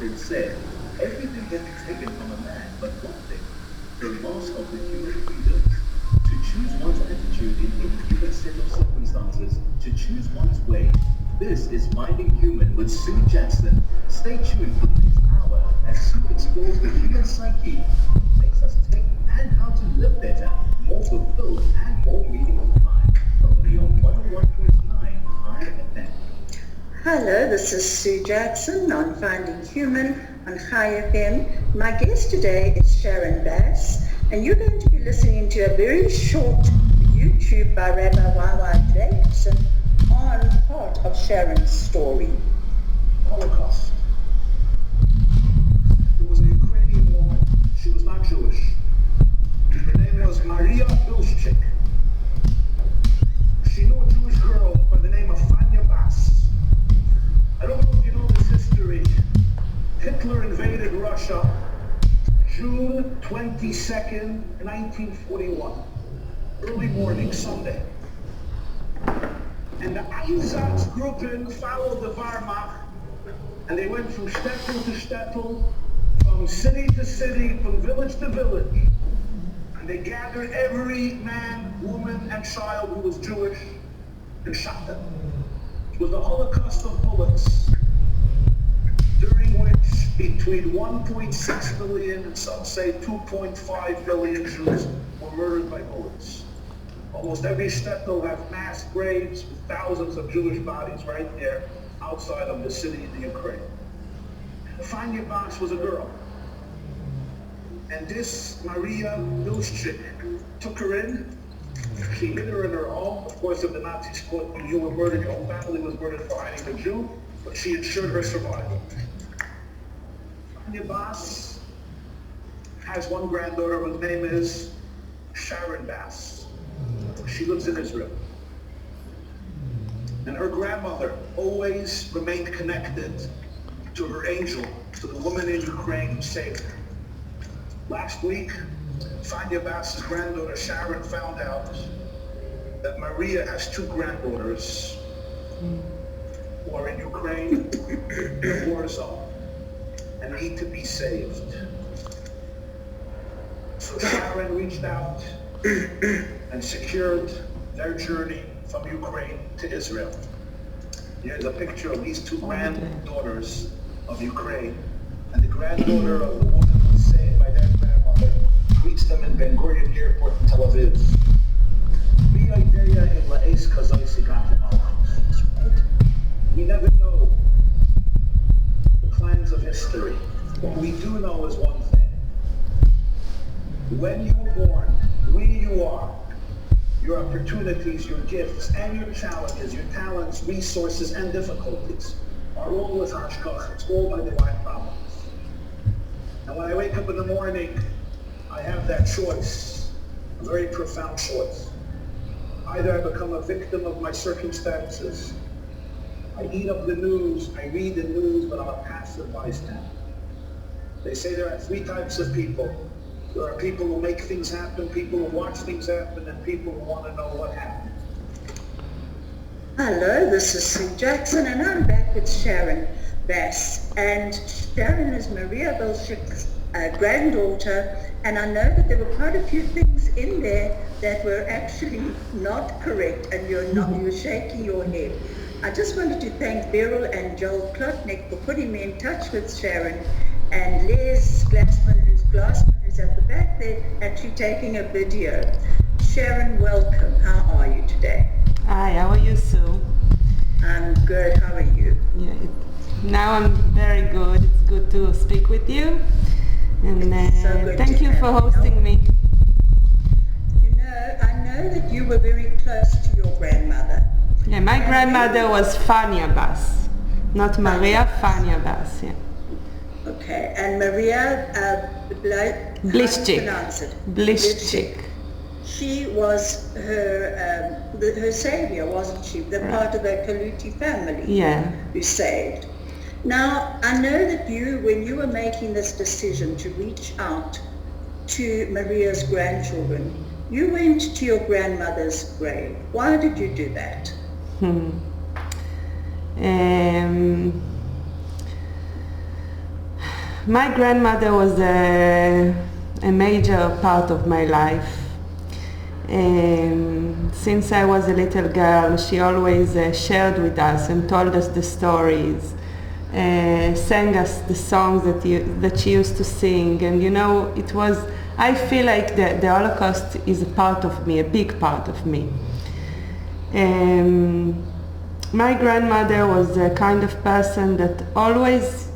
word said, everything gets taken from a man, but one thing, the loss of the human freedom. To choose one's attitude in any given set of circumstances, to choose one's way. This is Finding Human with Sue Jackson. Stay tuned for the next hour as Sue explores the human psyche, makes us think and how to live better, more fulfilled and more meaningful life. Only on 101.9 IFM. Hello, this is Sue Jackson on Finding Human on High FM. My guest today is Sharon Bass, and you're going to be listening to a very short YouTube by Rabbi Y.Y. Jacobson on part of Sharon's story. Holocaust. There was a Ukrainian woman. She was not Jewish. Her name was Maria Bilshchik. She knew a Jewish girl by the name of Sharon Bass. I don't know if you know this history. Hitler invaded Russia June 22nd, 1941. Early morning, Sunday. And the Einsatzgruppen followed the Wehrmacht, and they went from shtetl to shtetl, from city to city, from village to village. And they gathered every man, woman, and child who was Jewish and shot them. It was the Holocaust of bullets, during which between 1.6 million and some say 2.5 million Jews were murdered by bullets. Almost every shtetl has mass graves with thousands of Jewish bodies right there outside of the city in the Ukraine. Sharon Bass was a girl. And this Maria Bilshchik took her in. She hid her in her home. Of course, if the Nazis thought you were murdered, your whole family was murdered for hiding a Jew, but she ensured her survival. Sharon Bass has one granddaughter whose name is Sharon Bass. She lives in Israel. And her grandmother always remained connected to her angel, to the woman in Ukraine who saved her. Last week, Sharon Bass's granddaughter Sharon found out that Maria has two granddaughters who are in Ukraine, in a war zone, and need to be saved. So Sharon reached out and secured their journey from Ukraine to Israel. Here's a picture of these two granddaughters of Ukraine, and the granddaughter of the woman who was saved by their grandmother greets them in Ben Gurion Airport in Tel Aviv. We never know the plans of history. What we do know is one thing. When you were born, where you are, your opportunities, your gifts, and your challenges, your talents, resources, and difficulties are all with Hashkach. It's all by divine providence. And when I wake up in the morning, I have that choice, a very profound choice. Either I become a victim of my circumstances, I eat up the news, I read the news, but I'm a passive bystander. They say there are three types of people. There are people who make things happen, people who watch things happen, and people who want to know what happened. Hello, this is Sue Jackson, and I'm back with Sharon Bass. And Sharon is Maria Bilshchik's granddaughter, and I know that there were quite a few things in there that were actually not correct, and you're shaking your head. I just wanted to thank Beryl and Joel Klotnick for putting me in touch with Sharon, and Les Glassman, who's at the back there, actually taking a video. Sharon, welcome. How are you today? Hi, how are you, Sue? I'm good. How are you? Yeah, now I'm very good. It's good to speak with you. And so thank you for hosting me. You know, I know that you were very close to your grandmother. Yeah, my grandmother was Sharon Bass, not Maria, Sharon Bass, yeah. Okay, and Maria Bilshchik. She was her savior, wasn't she? The part of the Kaluti family who saved. Now, I know that you, when you were making this decision to reach out to Maria's grandchildren, you went to your grandmother's grave. Why did you do that? My grandmother was a major part of my life. Since I was a little girl, she always shared with us and told us the stories, sang us the songs that she used to sing. And I feel like the Holocaust is a part of me, a big part of me. My grandmother was a kind of person that always,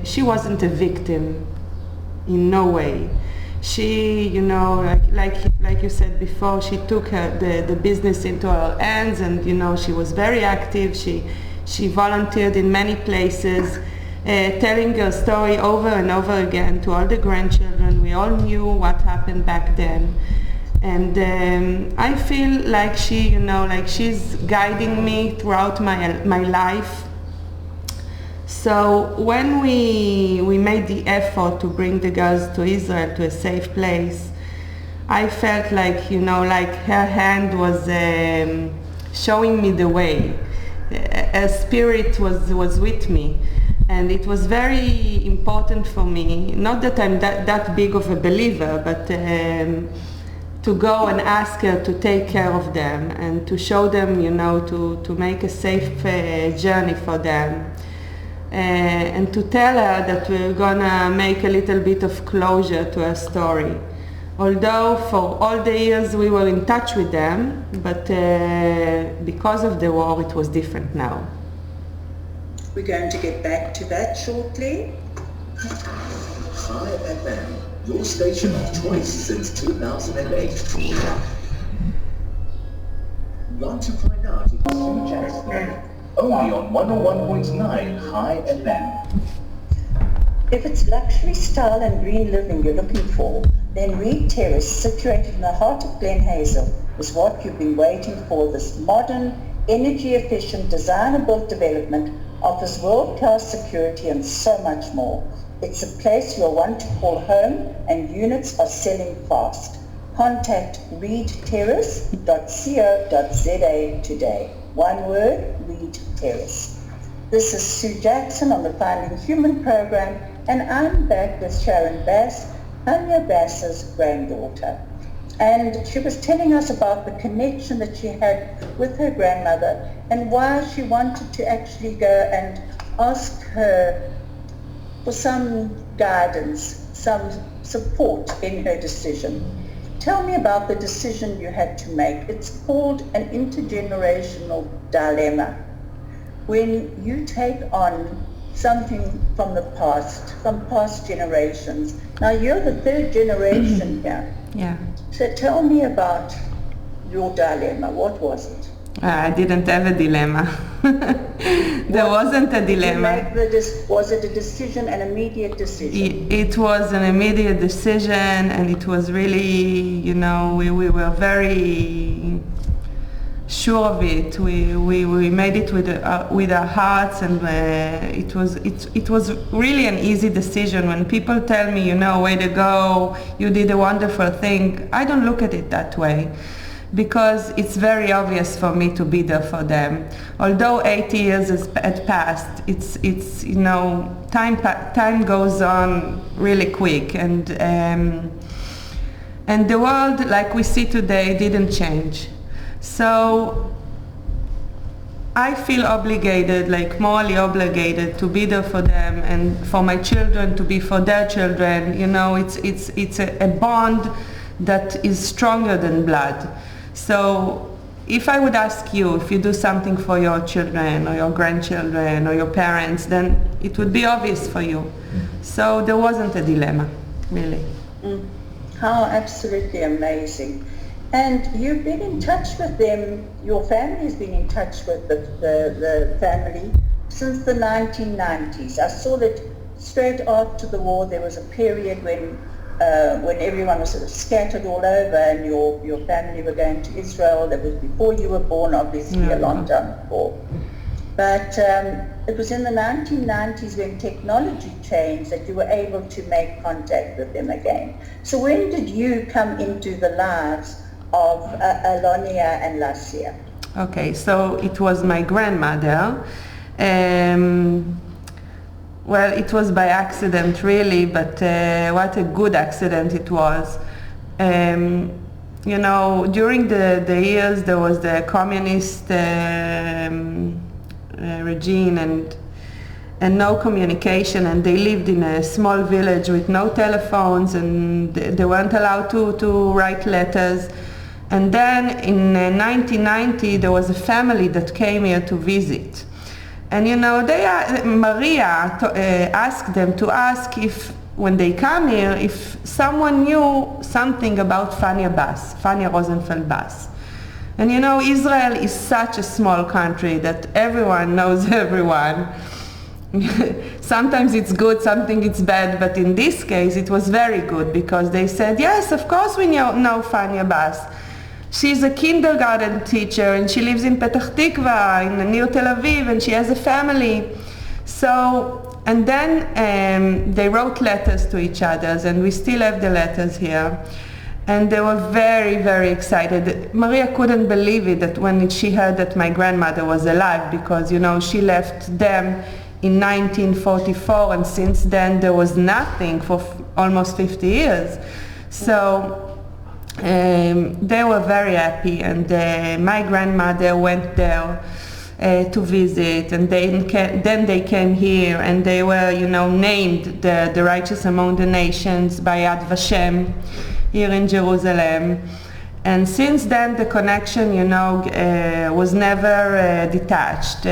she wasn't a victim in no way. She, like you said before, she took the business into her hands, and she was very active. She volunteered in many places, telling her story over and over again to all the grandchildren. We all knew what happened back then. And I feel like she's guiding me throughout my life. So when we made the effort to bring the girls to Israel, to a safe place, I felt like her hand was showing me the way. A spirit was with me, and it was very important for me. Not that I'm that big of a believer, but to go and ask her to take care of them and to show them, to make a safe journey for them. And to tell her that we're gonna make a little bit of closure to her story. Although for all the years we were in touch with them, but because of the war it was different now. We're going to get back to that shortly. Hi FM, your station of choice since 2008. Want to find out if Sue Jackson? Only on 101.9 High FM. If it's luxury style and green living you're looking for, then Reed Terrace, situated in the heart of Glen Hazel, is what you've been waiting for. This modern, energy-efficient, designer-built development offers world-class security and so much more. It's a place you'll want to call home, and units are selling fast. Contact reedterrace.co.za today. One word, Reed Terrace. This is Sue Jackson on the Finding Human program, and I'm back with Sharon Bass, Tanya Bass's granddaughter. And she was telling us about the connection that she had with her grandmother and why she wanted to actually go and ask her for some guidance, some support in her decision. Tell me about the decision you had to make. It's called an intergenerational dilemma. When you take on something from the past, from past generations. Now you're the third generation here. Yeah. So tell me about your dilemma. What was it? I didn't have a dilemma. There wasn't a dilemma. Was it a decision, an immediate decision? It was an immediate decision, and it was really, we were very sure of it. We made it with our hearts, and it was really an easy decision. When people tell me, way to go, you did a wonderful thing, I don't look at it that way, because it's very obvious for me to be there for them. Although 80 years had passed, it's time goes on really quick, and the world like we see today didn't change. So I feel obligated, like morally obligated, to be there for them, and for my children to be for their children. It's a bond that is stronger than blood. So if I would ask you if you do something for your children or your grandchildren or your parents, then it would be obvious for you. So there wasn't a dilemma, really. How absolutely amazing. And you've been in touch with them, your family has been in touch with the family since the 1990s. I saw that straight after the war there was a period when everyone was sort of scattered all over, and your family were going to Israel. That was before you were born, obviously, a long time before. But it was in the 1990s when technology changed that you were able to make contact with them again. So when did you come into the lives of Alonia and Lasia? Okay, so it was my grandmother. well, it was by accident really, but what a good accident it was. You know, during the years there was the communist regime and no communication, and they lived in a small village with no telephones, and they weren't allowed to write letters. And then in 1990 there was a family that came here to visit. And you know, Maria asked them to ask if, when they come here, if someone knew something about Fania Rosenfeld Bass. And you know, Israel is such a small country that everyone knows everyone. Sometimes it's good, sometimes it's bad, but in this case it was very good, because they said, yes, of course we know Fania Bass. She's a kindergarten teacher and she lives in Petah Tikva, near Tel Aviv, and she has a family. So, and then they wrote letters to each other, and we still have the letters here. And they were very, very excited. Maria couldn't believe it that when she heard that my grandmother was alive, because, you know, she left them in 1944, and since then there was nothing for almost 50 years. So they were very happy, and my grandmother went there to visit, and then they came here, and they were, you know, named the Righteous Among the Nations by Yad Vashem here in Jerusalem. And since then the connection, you know, was never detached.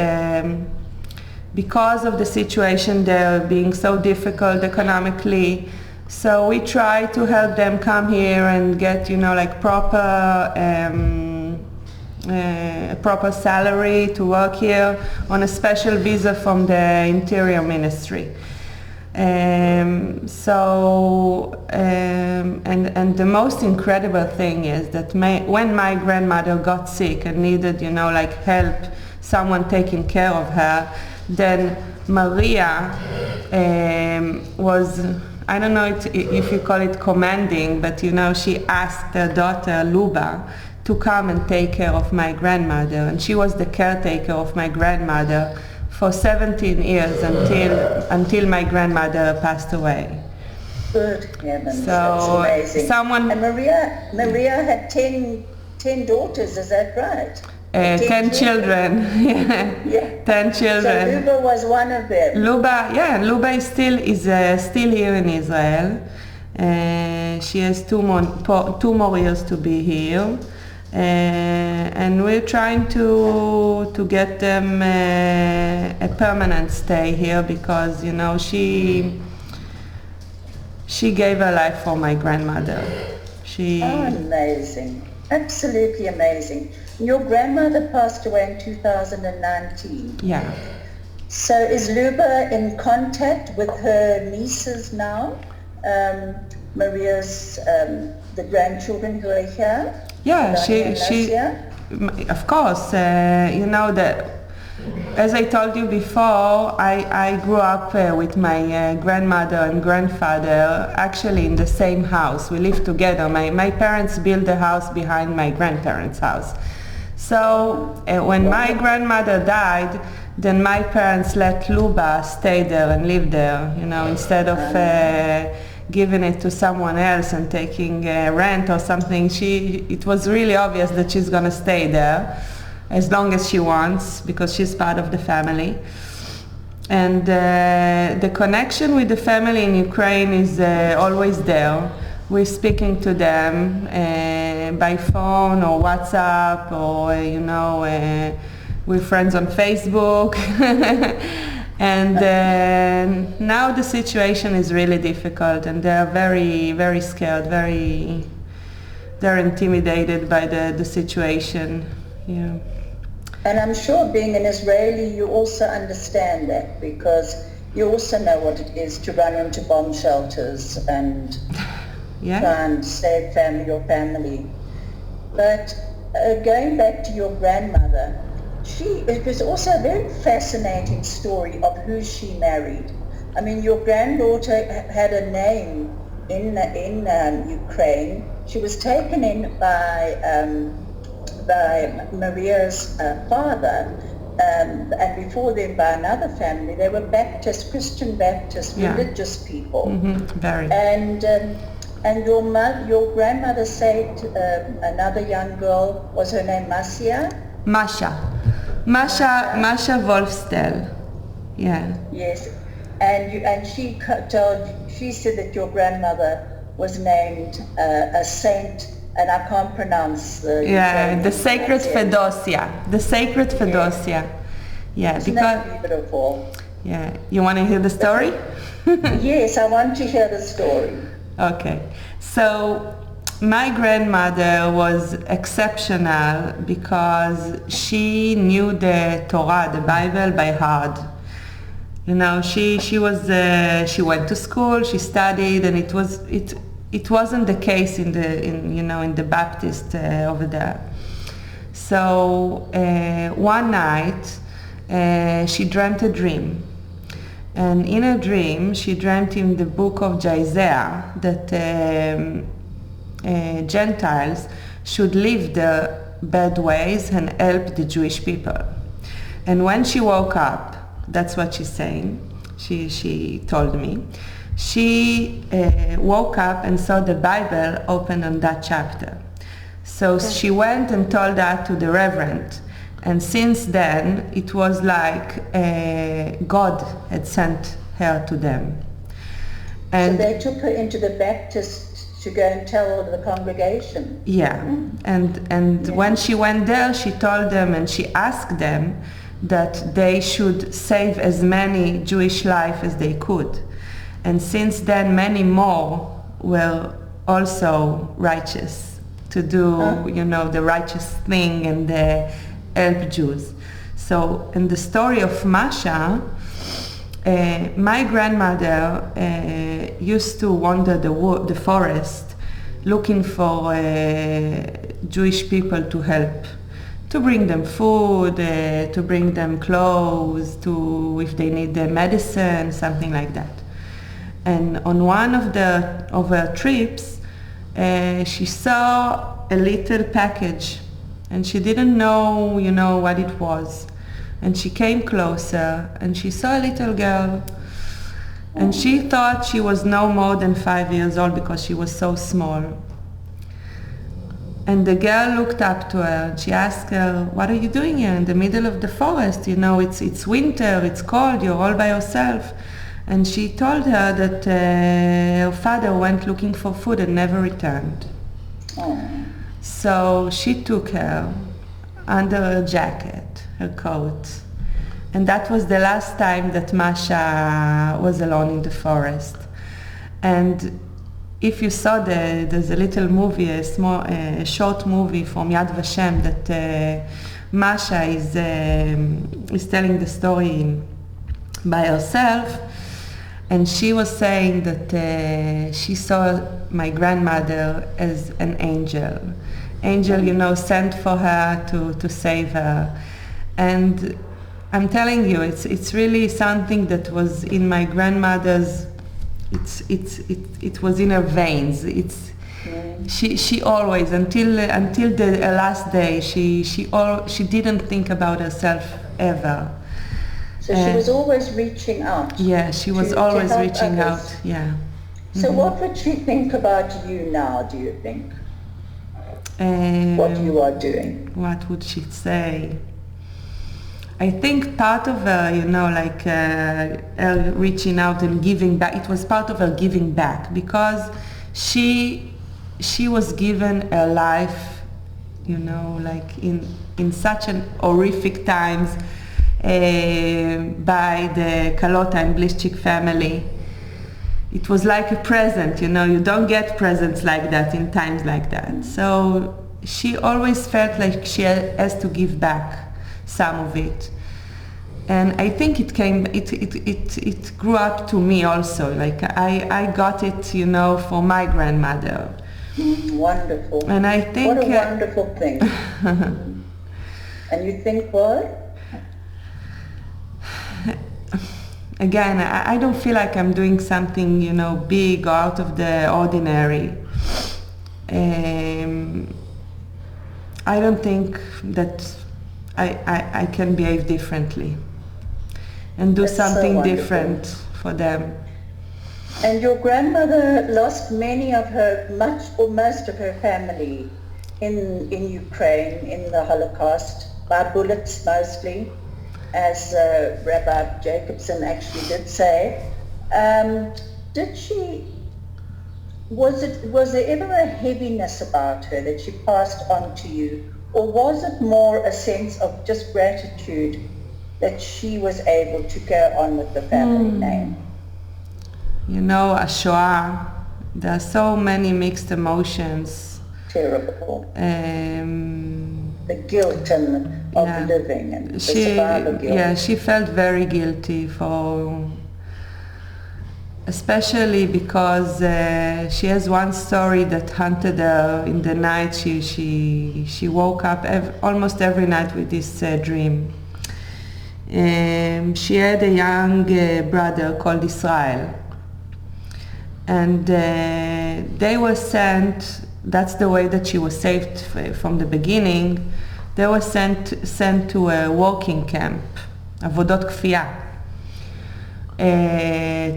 Because of the situation there being so difficult economically, so we try to help them come here and get, you know, like proper salary to work here on a special visa from the Interior Ministry. And the most incredible thing is that when my grandmother got sick and needed, you know, like help, someone taking care of her, then Maria was, I don't know if you call it commanding, but you know, she asked her daughter Luba to come and take care of my grandmother, and she was the caretaker of my grandmother for 17 years until my grandmother passed away. Good heavens, so that's amazing. And Maria had 10 daughters, is that right? 10 children. Yeah. 10 children. So Luba was one of them. Luba is still here in Israel. She has two more years to be here, and we're trying to get them a permanent stay here, because, you know, she gave her life for my grandmother. Amazing, absolutely amazing. Your grandmother passed away in 2019. Yeah. So is Luba in contact with her nieces now? Maria's, the grandchildren who are here? Yeah, she of course, you know, that, as I told you before, I grew up with my grandmother and grandfather actually in the same house. We lived together. My parents built a house behind my grandparents' house. So when my grandmother died, then my parents let Luba stay there and live there, you know, instead of giving it to someone else and taking rent or something. It was really obvious that she's going to stay there as long as she wants, because she's part of the family. And the connection with the family in Ukraine is always there. We're speaking to them by phone or WhatsApp, or you know, we're friends on Facebook. And now the situation is really difficult, and they're very, very scared. They're intimidated by the situation. Yeah. And I'm sure, being an Israeli, you also understand that, because you also know what it is to run into bomb shelters and try and save your family. But going back to your grandmother, it was also a very fascinating story of who she married. I mean, your granddaughter had a name in Ukraine. She was taken in by Maria's father, and before them by another family. They were Baptist, Christian Baptist, Yeah. religious people. Very. And your grandmother said another young girl, was her name Masha? Masha Wolfstel. Yeah. Yes, and she said that your grandmother was named a saint, and I can't pronounce the The sacred Fedosia. The sacred Fedosia. Yeah, Isn't because that beautiful? yeah. You want to hear the story? Yes, I want to hear the story. Okay. So my grandmother was exceptional because she knew the Torah, the Bible, by heart. You know, she went to school, she studied, and it wasn't the case in the Baptist over there. So one night she dreamt a dream. And in a dream, she dreamt in the book of Isaiah that Gentiles should leave their bad ways and help the Jewish people. And when she woke up, that's what she's saying, she told me, she woke up and saw the Bible open on that chapter. So she went and told that to the reverend. And since then, it was like God had sent her to them. And so they took her into the Baptist to go and tell all the congregation. Yeah, and when she went there, she told them and she asked them that they should save as many Jewish lives as they could. And since then, many more were also righteous to do, the righteous thing and help Jews. So in the story of Masha, my grandmother used to wander the forest looking for Jewish people to help, to bring them food, to bring them clothes, if they need medicine, something like that. And on one of her trips, she saw a little package, and she didn't know, what it was. And she came closer, and she saw a little girl, and she thought she was no more than 5 years old because she was so small. And the girl looked up to her, and she asked her, "What are you doing here in the middle of the forest? It's winter, it's cold, you're all by yourself." And she told her that her father went looking for food and never returned. So she took her under her jacket, her coat. And that was the last time that Masha was alone in the forest. And if you saw there's a little movie, a short movie from Yad Vashem that Masha is telling the story by herself. And she was saying that she saw my grandmother as an angel. Angel, sent for her to save her. And I'm telling you, it's really something that was in my grandmother's, it was in her veins. She always, until the last day, she didn't think about herself ever. So she was always reaching out. Yeah, she was always reaching out. Yeah. So what would she think about you now, do you think? What you are doing? What would she say? I think part of her, her reaching out and giving back, it was part of her giving back because she was given a life, in such an horrific times by the Kalota and Blischik family. It was like a present, you don't get presents like that in times like that. So she always felt like she has to give back some of it. And I think it grew up to me also. Like I got it, for my grandmother. Wonderful. And I think what a wonderful thing. And you think what? Again, I don't feel like I'm doing something, big or out of the ordinary. I don't think that I can behave differently and do That's so something wonderful. different for them. And your grandmother lost much or most of her family in Ukraine in the Holocaust, by bullets mostly, as Rabbi Jacobson actually did say. Was there ever a heaviness about her that she passed on to you? Or was it more a sense of just gratitude that she was able to go on with the family name? You know, a Shoah, there are so many mixed emotions. Terrible. The guilt of living and the survival guilt. Yeah, she felt very guilty especially because she has one story that haunted her in the night. She woke up almost every night with this dream. She had a young brother called Israel, and they were sent. That's the way that she was saved from the beginning. They were sent to a working camp, Avodot Kfiyah,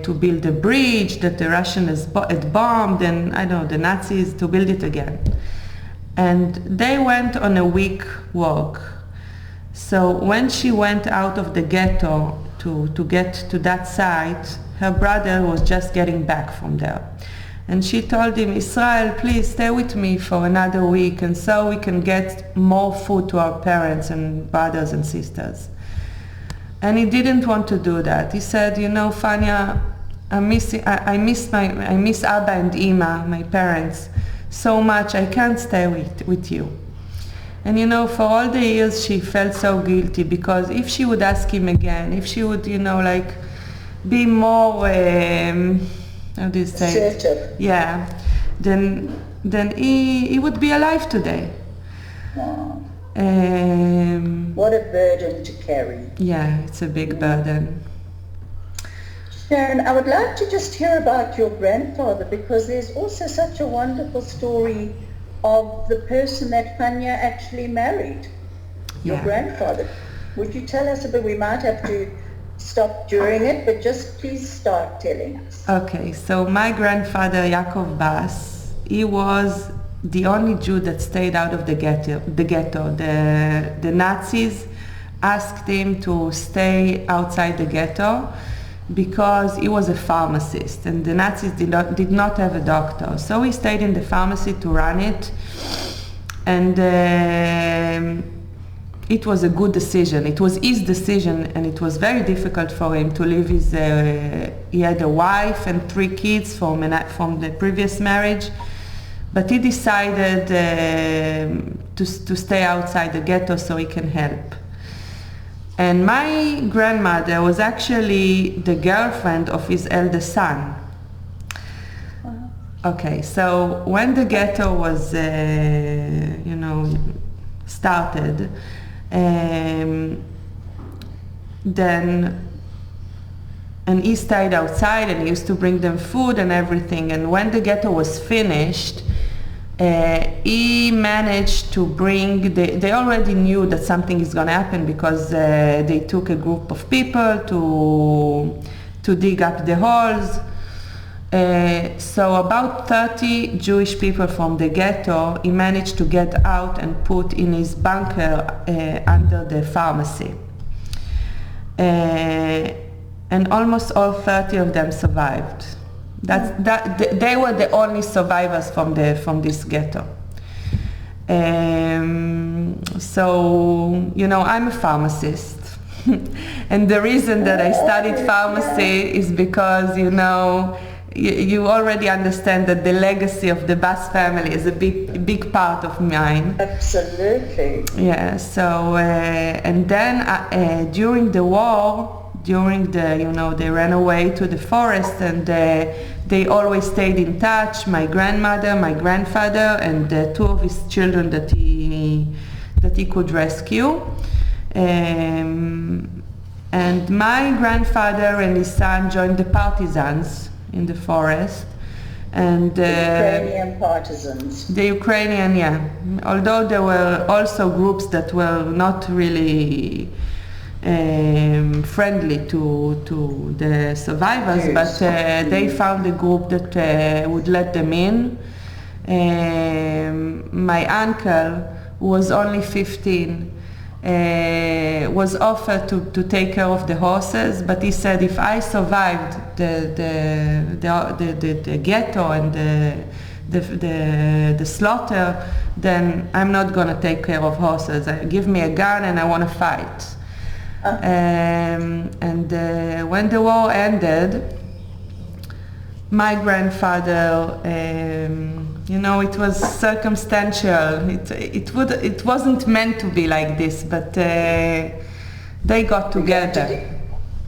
to build a bridge that the Russians had bombed, and I don't know, the Nazis to build it again. And they went on a week walk. So when she went out of the ghetto to get to that site, her brother was just getting back from there. And she told him, Israel, please stay with me for another week, and so we can get more food to our parents and brothers and sisters. And he didn't want to do that. He said, you know, Fania, I miss Abba and Ima, my parents, so much. I can't stay with you. And you know, for all the years she felt so guilty, because if she would ask him again, if she would, you know, like be more, how do you say it? Assertive. Yeah, then he would be alive today. Wow. What a burden to carry. Yeah, it's a big burden. Sharon, I would like to just hear about your grandfather, because there's also such a wonderful story of the person that Fania actually married, your grandfather. Would you tell us a bit? We might have to stop during it, but just please start telling us. Okay, so my grandfather, Yaakov Bass, he was the only Jew that stayed out of the ghetto. The Nazis asked him to stay outside the ghetto because he was a pharmacist, and the Nazis did not have a doctor. So he stayed in the pharmacy to run it, and it was a good decision. It was his decision, and it was very difficult for him to leave his, he had a wife and 3 kids from the previous marriage, but he decided to stay outside the ghetto so he can help. And my grandmother was actually the girlfriend of his eldest son. Okay, so when the ghetto was, started, and he stayed outside, and he used to bring them food and everything. And when the ghetto was finished, he managed to bring, they already knew that something is going to happen, because they took a group of people to dig up the holes. So about 30 Jewish people from the ghetto, he managed to get out and put in his bunker under the pharmacy. And almost all 30 of them survived. They were the only survivors from this ghetto. So, I'm a pharmacist. And the reason that I studied pharmacy is because, you already understand that the legacy of the Bass family is a big part of mine. Absolutely. Yeah, so, and then during the war, they ran away to the forest, and they always stayed in touch, my grandmother, my grandfather, and 2 of his children that he could rescue. And my grandfather and his son joined the partisans in the forest, And Ukrainian partisans. the Ukrainian, yeah. Although there were also groups that were not really friendly to the survivors, but they found a group that would let them in. My uncle, who was only 15, was offered to take care of the horses, but he said, if I survived the ghetto and the slaughter, then I'm not going to take care of horses. Give me a gun and I want to fight. And when the war ended, my grandfather, it was circumstantial. It wasn't meant to be like this, but they got together.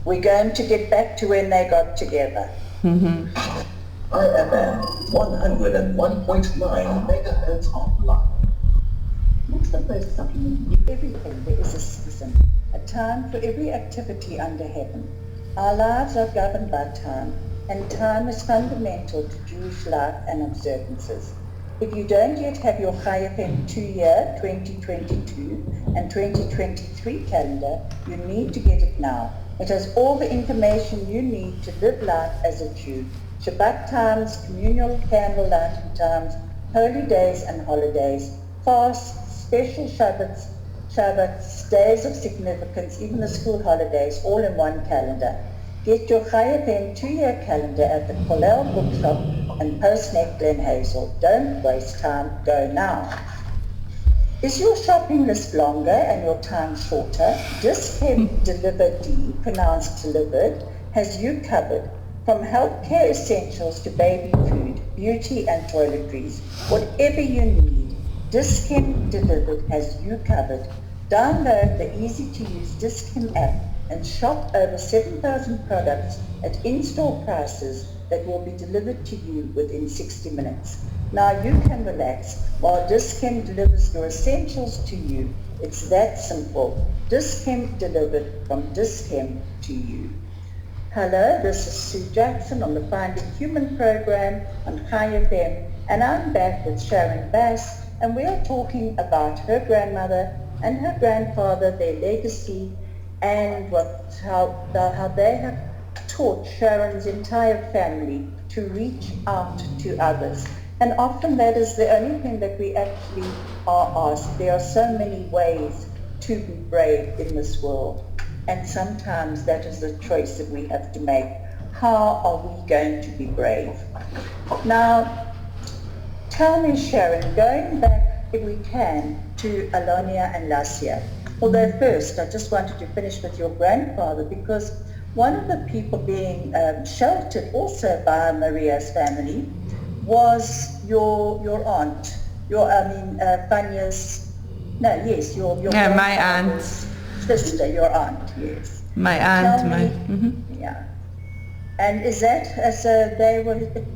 We're going to get back to when they got together. Mm-hmm. IFM 101.9 megahertz online. What's the first supplement? Everything, there is a season, a time for every activity under heaven. Our lives are governed by time, and time is fundamental to Jewish life and observances. If you don't yet have your IFM 2-year 2022 and 2023 calendar, you need to get it now. It has all the information you need to live life as a Jew. Shabbat times, communal candlelighting times, holy days and holidays, fasts, special Shabbats, days of significance, even the school holidays, all in one calendar. Get your IFM 2-year calendar at the Kollel Bookshop and Postnet Glen Hazel. Don't waste time, go now. Is your shopping list longer and your time shorter? Dischem Delivered D, pronounced delivered, has you covered. From healthcare essentials to baby food, beauty and toiletries, whatever you need, Dischem Delivered has you covered. Download the easy-to-use Dischem app and shop over 7,000 products at in-store prices that will be delivered to you within 60 minutes. Now you can relax while Dischem delivers your essentials to you. It's that simple. Dischem Delivered from Dischem to you. Hello, this is Sue Jackson on the Finding Human program on Chai FM, and I'm back with Sharon Bass, and we are talking about her grandmother and her grandfather, their legacy, and how they have taught Sharon's entire family to reach out to others. And often that is the only thing that we actually are asked. There are so many ways to be brave in this world. And sometimes that is the choice that we have to make. How are we going to be brave? Now, tell me, Sharon, going back, if we can, to Alonia and Lasia. Although first, I just wanted to finish with your grandfather, because one of the people being sheltered also by Maria's family was your aunt, Fanya's, your my aunt. Sister, your aunt, yes. My aunt, Yeah. And is that,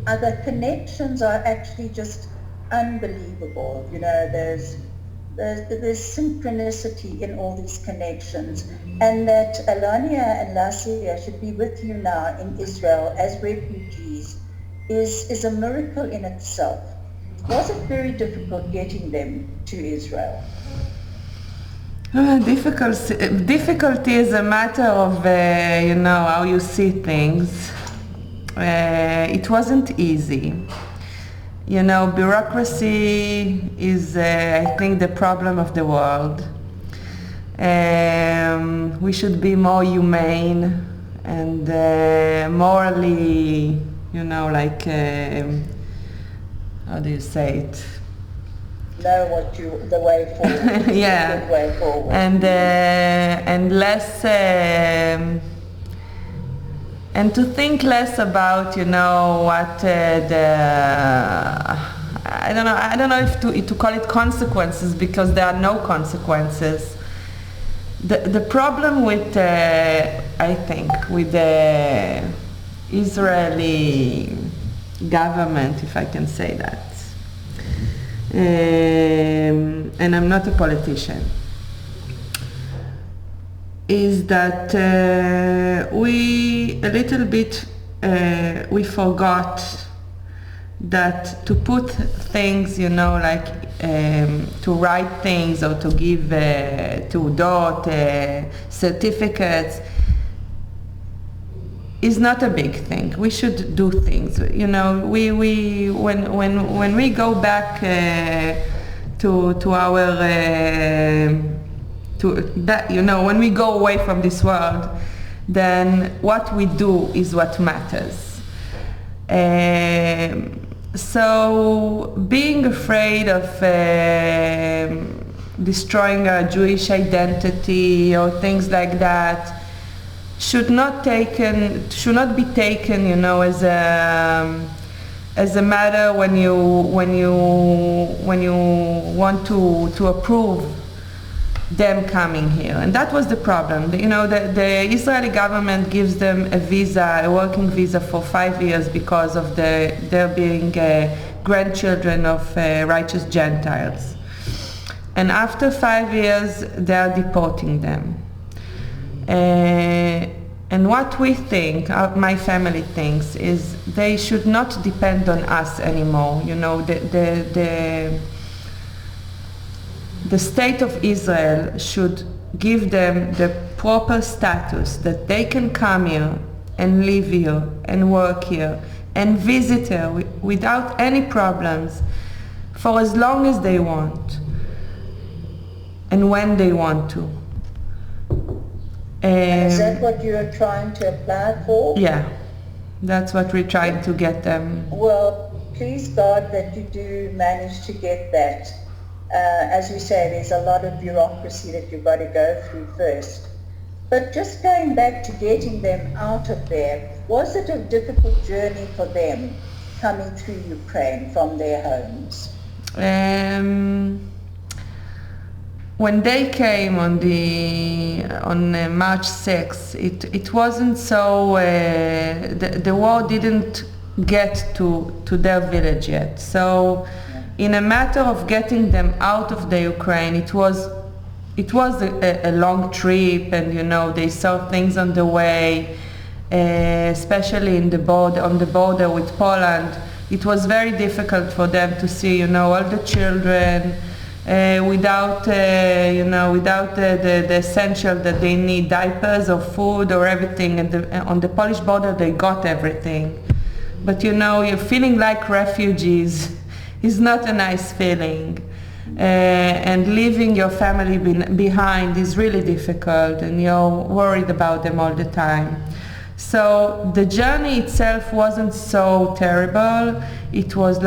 the connections are actually just unbelievable. There's synchronicity in all these connections. And that Alania and Lasia should be with you now in Israel as refugees is a miracle in itself. Was it very difficult getting them to Israel? Difficulty is a matter of, how you see things. It wasn't easy. Bureaucracy is, I think, the problem of the world. We should be more humane and morally, how do you say it? Know the way forward. Yeah. The way forward. And less, and to think less about, what I don't know if to call it consequences, because there are no consequences. The problem with, I think, with the Israeli government, if I can say that, and I'm not a politician, is that we forgot that to put things, like to write things or to give certificates is not a big thing. We should do things. We when we go back to our when we go away from this world, then what we do is what matters. So being afraid of destroying our Jewish identity or things like that should not be taken, as a matter when you want to approve them coming here. And that was the problem. The Israeli government gives them a working visa for 5 years because of their being grandchildren of righteous Gentiles. And after 5 years, they are deporting them. And what we think, my family thinks, is they should not depend on us anymore. The state of Israel should give them the proper status that they can come here and live here and work here and visit here without any problems for as long as they want and when they want to. Is that what you're trying to apply for? Yeah, that's what we're trying to get them. Well, please God that you do manage to get that. As we say, there's a lot of bureaucracy that you've got to go through first. But just going back to getting them out of there, was it a difficult journey for them coming through Ukraine from their homes? When they came on March 6th, it wasn't so. The war didn't get to their village yet. So, in a matter of getting them out of the Ukraine, it was a long trip, and they saw things on the way, especially on the border with Poland. It was very difficult for them to see, all the children. Without the essential that they need, diapers or food or everything. And on the Polish border, they got everything. But you're feeling like refugees is not a nice feeling. And leaving your family behind is really difficult, and you're worried about them all the time. So the journey itself wasn't so terrible. It was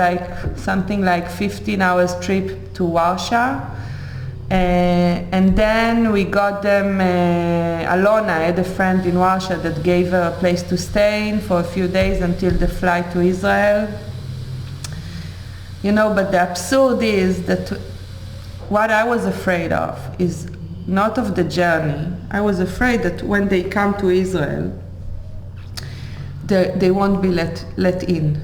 something like 15 hours trip to Warsaw. And then we got them, Alona had a friend in Warsaw that gave her a place to stay in for a few days until the flight to Israel. But the absurd is that what I was afraid of is not of the journey. I was afraid that when they come to Israel, they won't be let in.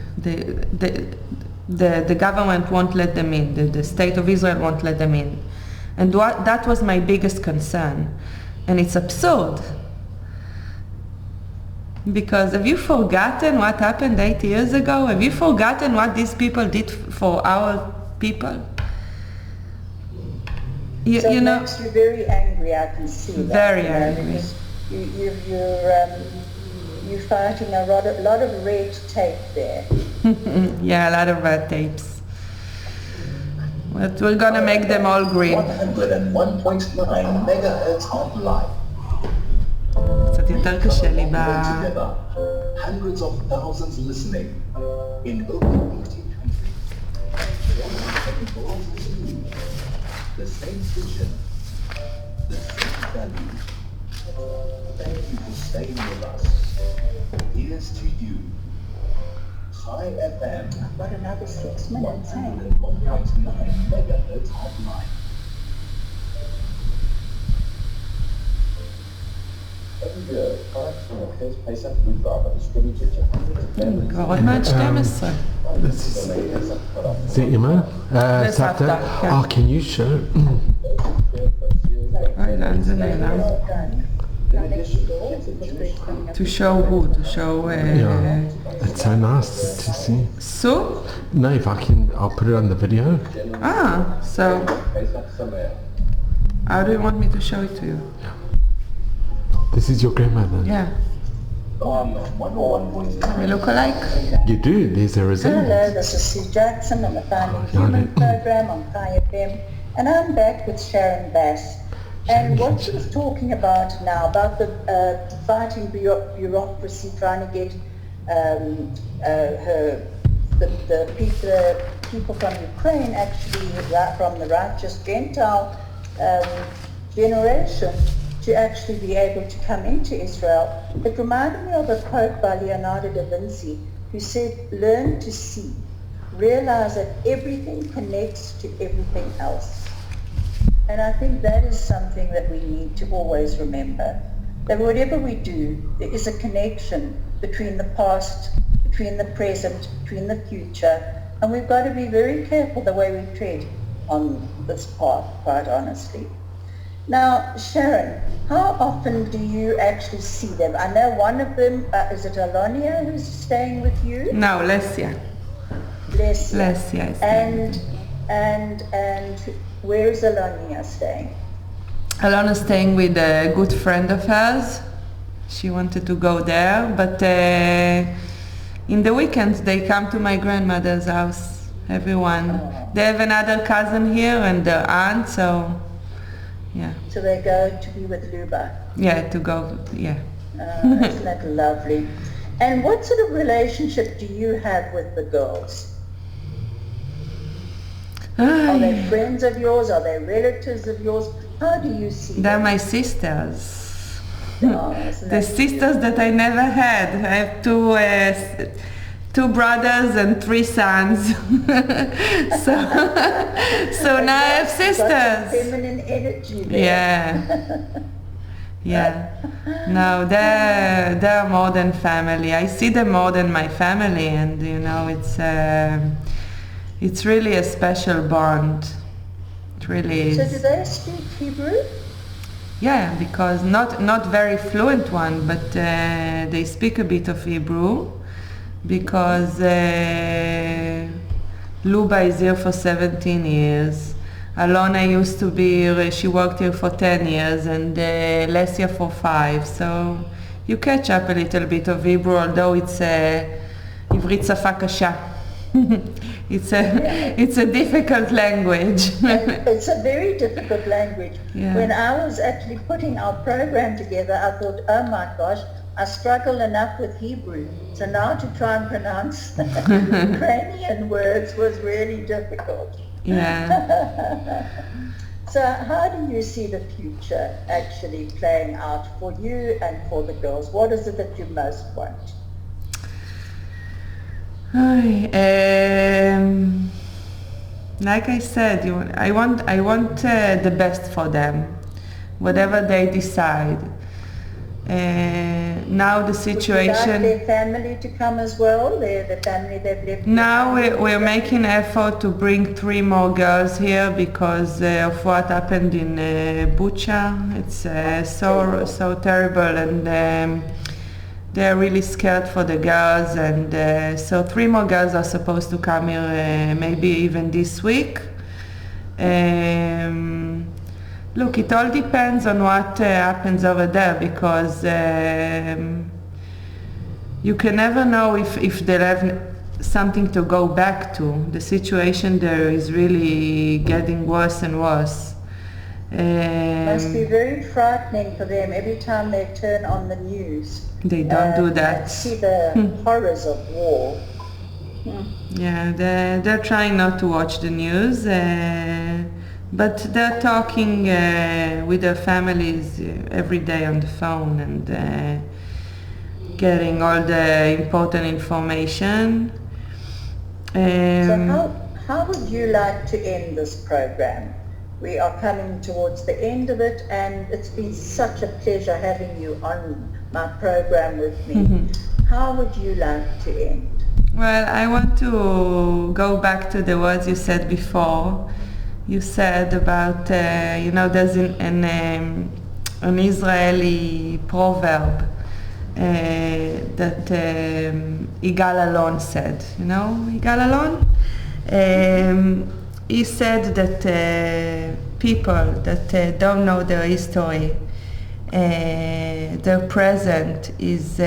The government won't let them in. The state of Israel won't let them in. And that was my biggest concern. And it's absurd. Because have you forgotten what happened 8 years ago? Have you forgotten what these people did for our people? It makes you very angry, I can see that. Very angry. You're fighting a lot of red tape there. Yeah, a lot of red tapes. But we're gonna make them all green. 101.9 megahertz online. קצת יותר קשה לי Hundreds of thousands listening in over 80 countries. The same vision, the same value. Thank you for staying with us. Here's to you. High FM. I've got another 6 minutes, hey? 101.9 megahertz online. Every year, products from the Hills Place and Food Bar are distributed to hundreds of families. כבר עוד מעט 12. זה אימא? סבתא? can you show? אוי, לאן זה נעלם? To show who? To show... Yeah, it's so nice to see. So? No, if I can, I'll put it on the video. Ah, so... How do you want me to show it to you? This is your grandmother. Yeah. We look alike? You do, there's a Hello, resemblance. this is Sue Jackson on the Finding Human program on KFM, and I'm back with Sharon Bass. And what she was talking about now, about the fighting bureaucracy, trying to get the people from Ukraine, actually from the Rightous Gentile generation, to actually be able to come into Israel. It reminded me of a quote by Leonardo da Vinci, who said, "Learn to see, realize that everything connects to everything else." And I think that is something that we need to always remember, that whatever we do, there is a connection between the past, between the present, between the future, and we've got to be very careful the way we tread on this path, quite honestly. Now, Sharon, how often do you actually see them? I know one of them, is it Alonia who's staying with you? No, Lesia. Lesia. Lesia is And where is Alonia staying? Alona's staying with a good friend of hers. She wanted to go there, but in the weekends they come to my grandmother's house, everyone. Oh. They have another cousin here and their aunt, so yeah. So they go to be with Luba. Yeah, to go, yeah. Isn't that lovely? And what sort of relationship do you have with the girls? Are they friends of yours? Are they relatives of yours? How do you see They're them? my sisters. Oh, isn't The that sisters that I never had. I have two brothers and 3 sons. so now I have got some sisters. feminine energy there. Yeah. Yeah. No, they're more than family. I see them more than my family, and you know, it's really a special bond. It really So is. do they speak Hebrew? Yeah, because not very fluent one, but they speak a bit of Hebrew, because Luba is here for 17 years. Alona used to be here, she worked here for 10 years, and Lesia for 5. So you catch up a little bit of Hebrew, although it's עברית שפה קשה. It's a difficult language. It's a very difficult language. Yeah. When I was actually putting our program together, I thought, oh my gosh, I struggle enough with Hebrew. So now to try and pronounce Ukrainian words was really difficult. Yeah. So how do you see the future actually playing out for you and for the girls? What is it that you most want? Like I said, I want the best for them, whatever they decide. Now the situation. Would you like their family to come as well? The family they've left. Now we're making effort to bring 3 more girls here because of what happened in Bucha. It's so terrible, and they're really scared for the girls, and so 3 more girls are supposed to come here maybe even this week. Look, it all depends on what happens over there, because you can never know if they'll have something to go back to. The situation there is really getting worse and worse. Must be very frightening for them every time they turn on the news. They don't do that. And see the horrors of war. Yeah, they're trying not to watch the news, but they're talking with their families every day on the phone and getting all the important information. So how would you like to end this program? We are coming towards the end of it, and it's been such a pleasure having you on my program with me. Mm-hmm. How would you like to end? Well, I want to go back to the words you said before. You said about, there's an Israeli proverb that Yigal Allon said. You know Yigal Allon? He said that people that don't know their history, their present is,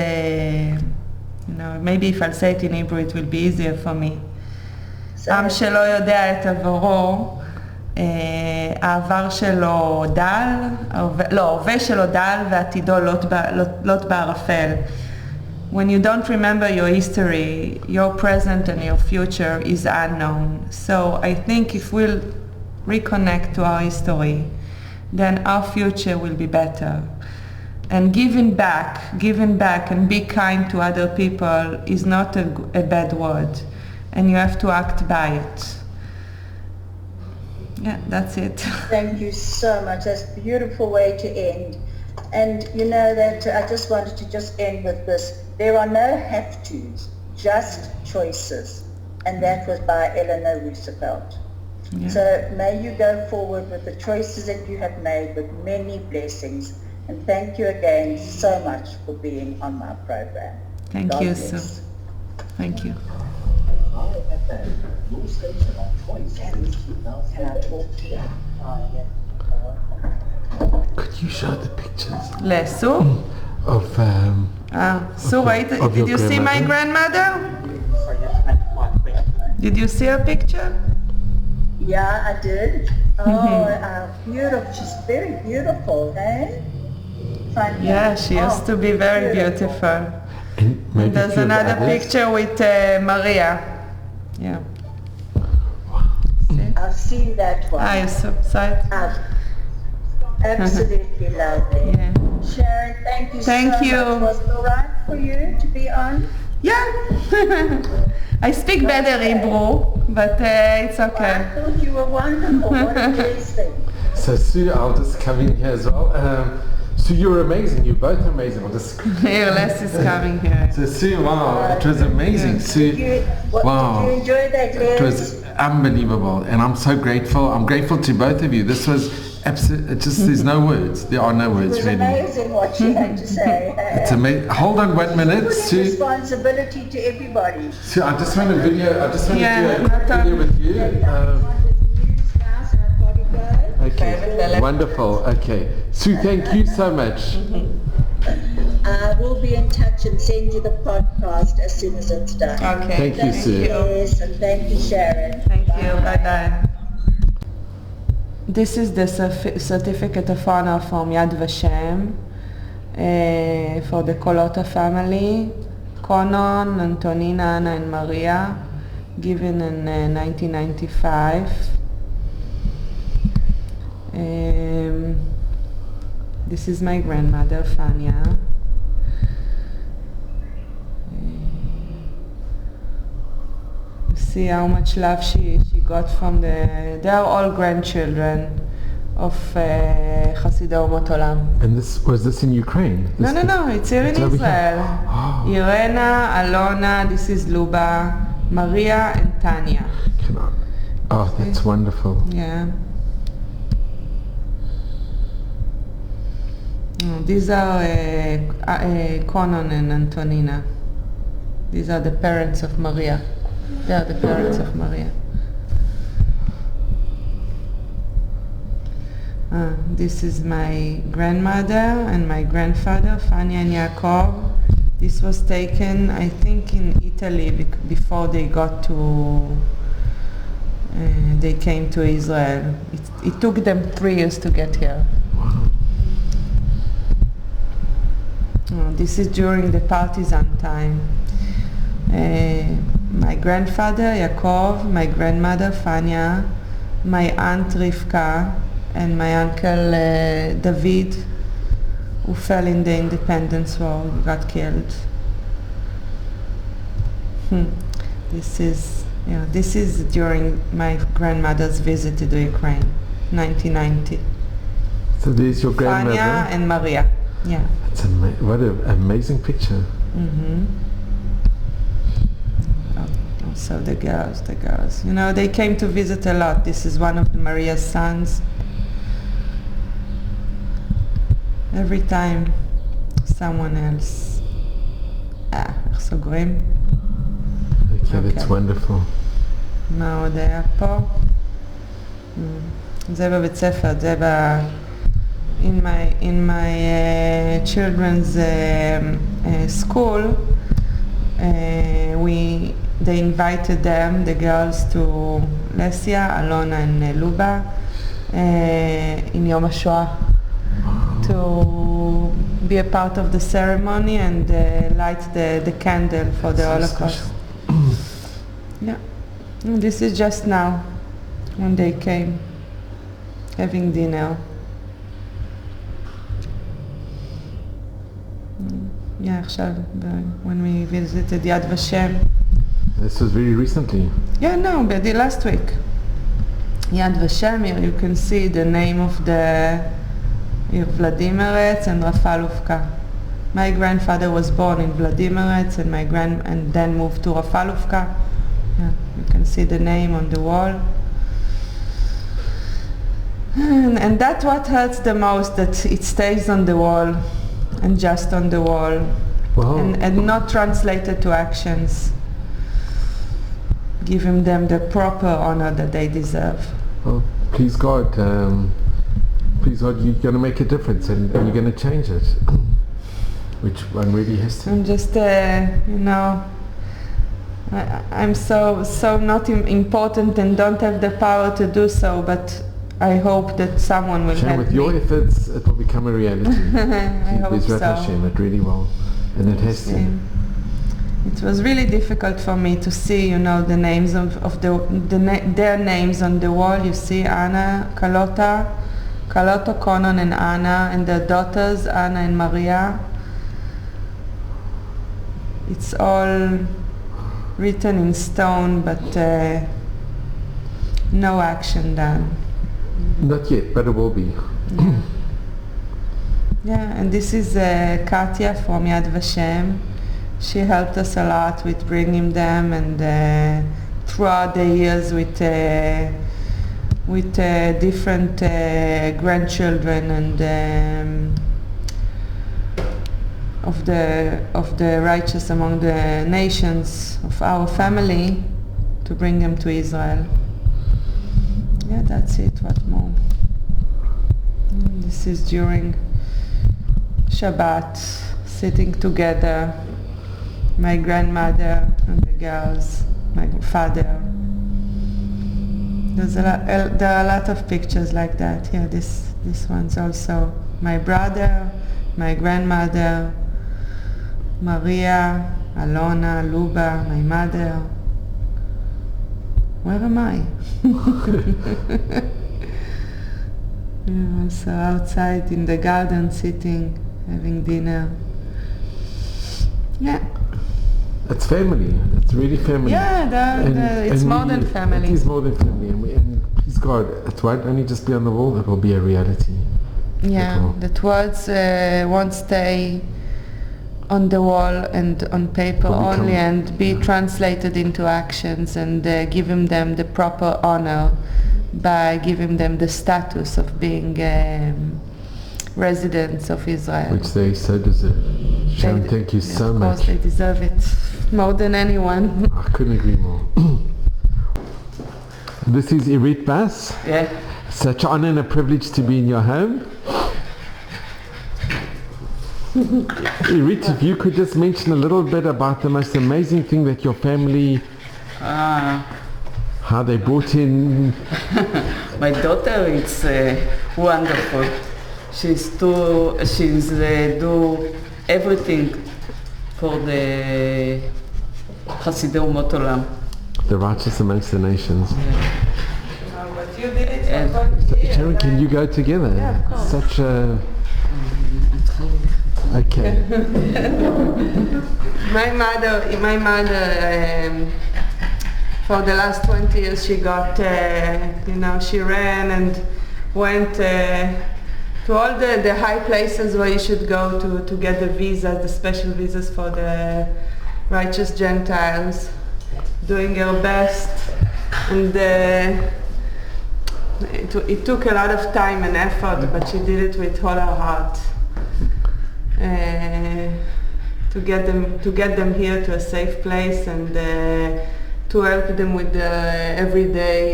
maybe if I'll say it in Hebrew it will be easier for me. עם שלא יודע את עברו, העבר שלו דל, ההווה שלו דל ועתידו לוט בערפל. When you don't remember your history, your present and your future is unknown. So I think if we'll reconnect to our history, then our future will be better. And giving back and be kind to other people is not a bad word. And you have to act by it. Yeah, that's it. Thank you so much. That's a beautiful way to end. And you know that I just wanted to just end with this. There are no have-tos, just choices. And that was by Eleanor Roosevelt. Yeah. So may you go forward with the choices that you have made with many blessings. And thank you again so much for being on my program. Thank God you, bless. Sue. Thank you. High FM, your station of choice since 2000. Can I talk to you? Oh, yeah. Could you show the pictures Sue? of Sue, wait, of did your you see my grandmother? Did you see her picture? Yeah, I did. Oh, beautiful. She's very beautiful, eh? Fun. Yeah, she used to be very beautiful. and maybe And there's a few of the another others? picture with Maria. Yeah. I've seen that one. You saw it? Absolutely lovely. Yeah. Sharon, thank you Thank so you. much. Was it all right for you to be on? Yeah. I speak better Hebrew, but it's I okay. thought you were wonderful. What a blessing. So Sue, I'll just come in here as well. Sue, you're amazing. You're both amazing. I'll just... Here, Les is coming here. So Sue, wow, it was amazing. Sue, Did you wow, enjoy that, Les? it was unbelievable, and I'm so grateful. I'm grateful to both of you. This was absolutely, just there's no words. There are no It words was really. amazing what she had to say. It's amazing. Hold on 1 minute, Putting Sue. responsibility to everybody. Sue, I just want to video. I just want to Yeah, do a quick not video with you. On the news now, so I've got to go. Okay, wonderful. Okay, Sue, thank you so much. I will be in touch and send you the podcast as soon as it's done. Okay. Thank you, Sue. Yes, and thank you, Sharon. Thank you. Bye-bye. This is the certificate of honor from Yad Vashem for the Kolota family, Conon, Antonina, Anna, and Maria, given in 1995. This is my grandmother, Fania. See how much love she got from they are all grandchildren of Hasidei Umot Olam. And was this in Ukraine? No, it's here in It's over here. Israel. Oh. Irena, Alona, this is Luba, Maria, and Tanya. Oh, that's wonderful. Yeah. These are Conon and Antonina. These are the parents of Maria. They are the parents of Maria. This is my grandmother and my grandfather, Fania and Yaakov. This was taken, I think, in Italy before they got to, they came to Israel. It took them 3 years to get here. This is during the partisan time. My grandfather Yaakov, my grandmother Fania, my aunt Rivka, and my uncle David, who fell in the independence war, got killed. This is during my grandmother's visit to the Ukraine, 1990. So there's your grandmother. Fania and Maria. Yeah. That's what an amazing picture. Mm-hmm. So the girls, they came to visit a lot. This is one of Maria's sons. every time someone else. איך סוגרים? Okay, that's wonderful. מה עוד היה פה? זה בבית ספר, זה in my children's school, they invited them, the girls, to Lesia, Alona and Luba in Yom HaShoah to be a part of the ceremony and light the candle for the Holocaust. Yeah, and this is just now when they came having dinner. Yeah, עכשיו, when we visited Yad Vashem. This was very recently. Yeah, no, but the last week. Yad Vashem, you can see the name of the Vladimirets and Rafalovka. My grandfather was born in Vladimirets and then moved to Rafalovka. Yeah, you can see the name on the wall. And that's what hurts the most, that it stays on the wall and just on the wall. Wow. And not translated to actions, giving them the proper honor that they deserve. Well, please God, you're going to make a difference and you're going to change it, which one really has to. I'm just, I'm so not important and don't have the power to do so, but I hope that someone will help with me. your efforts, it will become a reality. I hope so. Hashem, it really will, and it has to. It was really difficult for me to see, the names of their names on the wall. You see Anna, Carlotta, Conan and Anna, and their daughters, Anna and Maria. It's all written in stone, but no action done. Not yet, but it will be. Yeah, yeah, and this is Katya from Yad Vashem. She helped us a lot with bringing them, and throughout the years with different grandchildren and of the righteous among the nations of our family, to bring them to Israel. Yeah, that's it. What more? This is during Shabbat, sitting together, my grandmother and the girls, my father. There are a lot of pictures like that. Yeah, this one's also my brother, my grandmother, Maria, Alona, Luba, my mother. Where am I? Yeah, so outside in the garden, sitting, having dinner. Yeah. It's family. It's really family. Yeah, it's more than family. It is more than family, and please God, it won't only just be on the wall. It will be a reality. Yeah, that words won't stay on the wall and on paper only, and be translated into actions, and giving them the proper honor by giving them the status of being residents of Israel. Which they so deserve. Sharon, thank you so much. Of course, they deserve it more than anyone. I couldn't agree more. This is Sharon Bass. Yeah. Such an honor and a privilege to be in your home. Irit, if you could just mention a little bit about the most amazing thing that your family, how they brought in. My daughter, it's wonderful. She's do everything for the Hasidei Umot Olam. The righteous amongst the nations. Yeah. But you did it for 20 years. Sharon, can you go together? Yeah, of course. Such a... Okay. My mother, for the last 20 years, she got, she ran and went to all the high places where you should go to get the visas, the special visas for the righteous Gentiles, doing her best, and it took a lot of time and effort, but she did it with all her heart. to get them here to a safe place and to help them with the everyday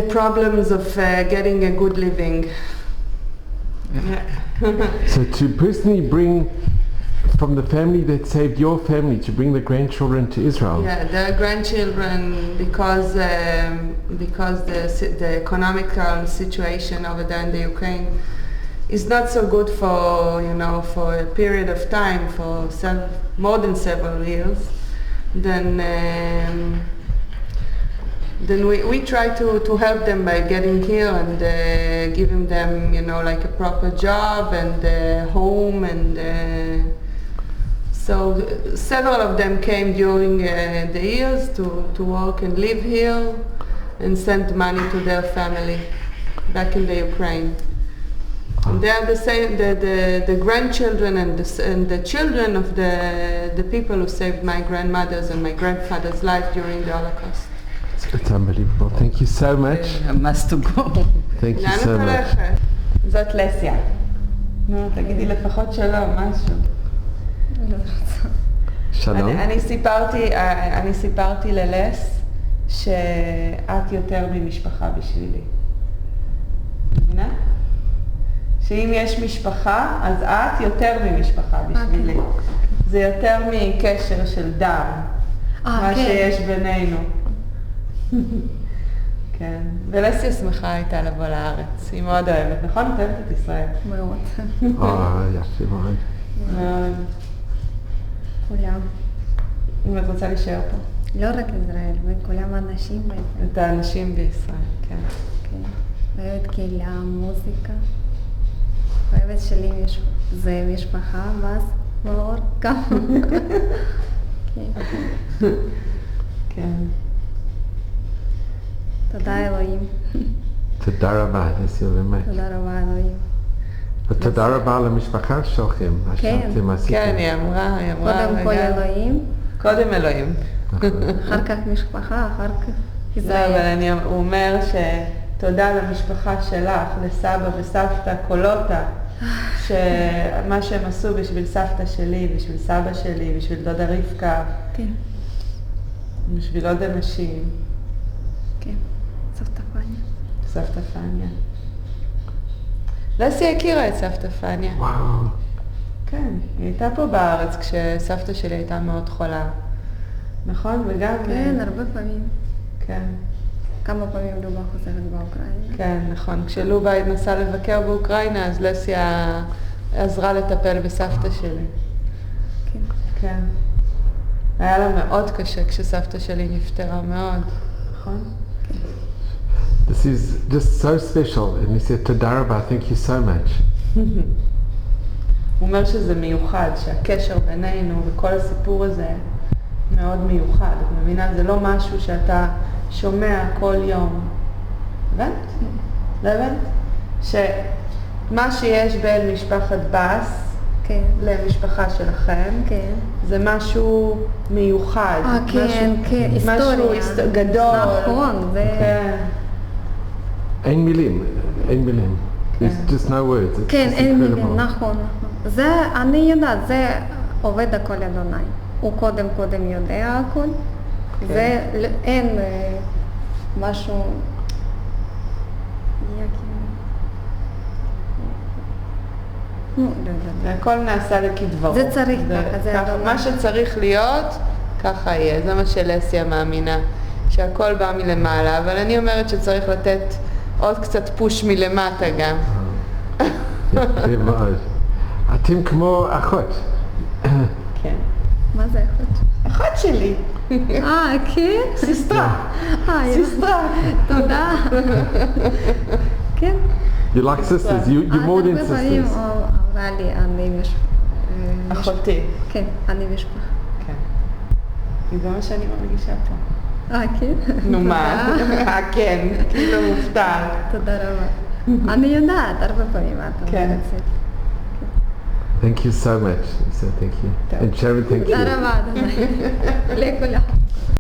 problems of getting a good living. Yeah. So to personally bring from the family that saved your family, to bring the grandchildren to Israel. Yeah, the grandchildren, because the economical situation over there in the Ukraine is not so good for a period of time, for more than several years. Then we try to help them by getting here and giving them like a proper job and home and. So several of them came during the years to work and live here and send money to their family back in the Ukraine. And they are the same, the grandchildren and the children of the people who saved my grandmother's and my grandfather's life during the Holocaust. It's unbelievable. Thank you so much. must to go. Thank you so much. זאת לסיה. נו, תגידי לפחות שלום, משהו. שלום. אני סיפרתי ללס שאת יותר ממשפחה בשבילי. מבינה? שאם יש משפחה, אז את יותר ממשפחה בשבילי. זה יותר מקשר של דם, מה שיש בינינו. כן. ולסיה שמחה הייתה לבוא לארץ. היא מאוד אוהבת, נכון? את אוהבת את ישראל. מאוד. יפה מאוד. מאוד. כולם. אם את רוצה להישאר פה. לא רק ישראל, וכולם אנשים בישראל. את האנשים בישראל, כן. כן. אוהבת קהילה, מוזיקה. אוהבת שלי זה משפחה, ואז מאור גם. כן. תודה אלוהים. תודה רבה, לסיה באמת. תודה רבה אלוהים. ותודה רבה למשפחה שלכם, מה שאתם עשיתם. כן, היא אמרה. קודם כל אלוהים. קודם אלוהים. אחר כך משפחה, אחר כך לא, אבל הוא אומר שתודה למשפחה שלך, לסבא וסבתא קולוטה, שמה שהם עשו בשביל סבתא שלי, בשביל סבא שלי, בשביל דודה רבקה, כן. בשביל עוד אנשים. כן, סבתא פניה. סבתא פניה. לסיה הכירה את סבתא פניה. וואו. כן, היא הייתה פה בארץ כשסבתא שלי הייתה מאוד חולה. נכון? וגם... כן, הרבה פעמים. כן. כמה פעמים לובה חוזרת באוקראינה. כן, נכון. כשלובה נסעה לבקר באוקראינה, אז לסיה עזרה לטפל בסבתא שלי. כן. כן. היה לה מאוד קשה כשסבתא שלי נפטרה מאוד, נכון? This is just so special, and he said, תודה רבה, thank you so much. הוא אומר שזה מיוחד, שהקשר בינינו וכל הסיפור הזה מאוד מיוחד. את מבינה? זה לא משהו שאתה שומע כל יום. הבנת? לא הבנת? שמה שיש בין משפחת בס כן. למשפחה שלכם, כן. זה משהו מיוחד. כן, כן, היסטוריה. משהו גדול. נכון, זה... כן. אין מילים. There's just no words. It's כן, just אין incredible. מילים, נכון. זה, אני יודעת, זה עובד הכל אדוני. הוא קודם יודע הכל. זה, אין משהו... לא יודעת. הכל נעשה לכדברו. זה צריך ככה, זה אדוני. מה שצריך להיות, ככה יהיה. זה מה שלסיה מאמינה. שהכל בא מלמעלה, אבל אני אומרת שצריך לתת עוד קצת פוש מלמטה גם. יפה מאוד. אתם כמו אחות. כן. מה זה אחות? אחות שלי. כן? סיסטרה. סיסטרה. תודה. כן. You like sisters, you're more than הרבה פעמים sisters. אמרה לי, אני אחותי. כן, אני משפחה. כן. זה מה שאני מרגישה פה. כן? נו מה? כן, כאילו מופתע. תודה רבה. אני יודעת, הרבה פעמים את אומרת את זה. Thank you so much. So thank you. And Sharon, thank you. תודה רבה, אדוני. לכולם.